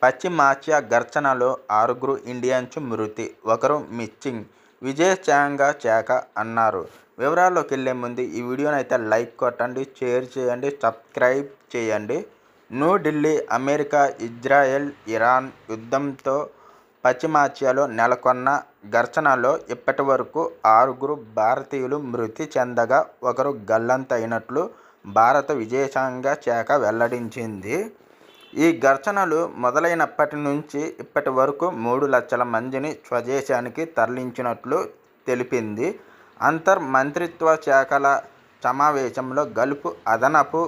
పశ్చిమాసియా ఘర్షణలో 6 ఇండియన్స్ మృతి, 1 మిస్సింగ్. విదేశాంగ శాఖ అన్నారు. వివరాల్లోకి వెళ్లే ముందు ఈ వీడియోని అయితే లైక్ కొట్టండి, షేర్ చేయండి, సబ్స్క్రైబ్ చేయండి. న్యూఢిల్లీ అమెరికా, ఇజ్రాయెల్, ఇరాన్ యుద్ధంతో పశ్చిమాసియాలో నెలకొన్న ఘర్షణలో ఇప్పటి వరకు 6 భారతీయులు మృతి చెందగా 1 గల్లంతైనట్లు భారత విదేశాంగ శాఖ వెల్లడించింది. ఈ ఘర్షణలు మొదలైనప్పటి నుంచి ఇప్పటి వరకు 3 లక్షల మందిని స్వదేశానికి తరలించినట్లు తెలిపింది. అంతర్ మంత్రిత్వ శాఖల సమావేశంలో గల్ఫ్ అదనపు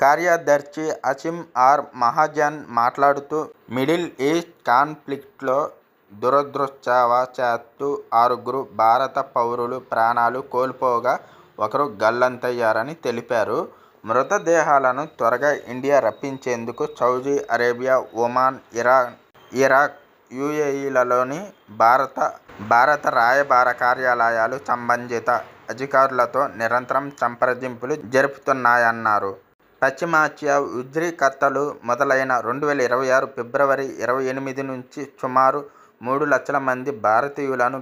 కార్యదర్శి అసీం ఆర్ మహాజన్ మాట్లాడుతూ, మిడిల్ ఈస్ట్ కాన్ఫ్లిక్ట్లో దురదృష్టవశాత్తు 6 భారత పౌరులు ప్రాణాలు కోల్పోగా 1 గల్లంతయ్యారని తెలిపారు. మృతదేహాలను త్వరగా ఇండియా రప్పించేందుకు సౌదీ అరేబియా, ఒమాన్, ఇరాక్, యుఏఈలలోని భారత రాయబార కార్యాలయాలు సంబంధిత అధికారులతో నిరంతరం సంప్రదింపులు జరుపుతున్నాయన్నారు. పశ్చిమాసియా ఉద్రిక్తతలు మొదలైన 2026 ఫిబ్రవరి 28 నుంచి సుమారు 3 లక్షల మంది భారతీయులను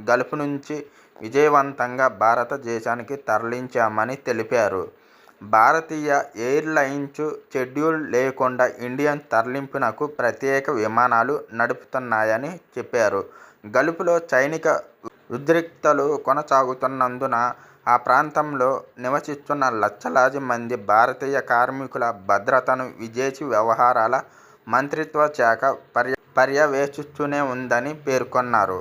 గల్ఫ్ నుంచి విజయవంతంగా భారతదేశానికి తరలించామని తెలిపారు. భారతీయ ఎయిర్లైన్స్ షెడ్యూల్ లేకుండా ఇండియన్ తరలింపునకు ప్రత్యేక విమానాలు నడుపుతున్నాయని చెప్పారు. గల్ఫ్లో సైనిక ఉద్రిక్తతలు కొనసాగుతున్నందున ఆ ప్రాంతంలో నివసిస్తున్న లక్షలాది మంది భారతీయ కార్మికుల భద్రతను విదేశీ వ్యవహారాల మంత్రిత్వ శాఖ పర్యవేక్షిస్తూనే ఉందని పేర్కొన్నారు.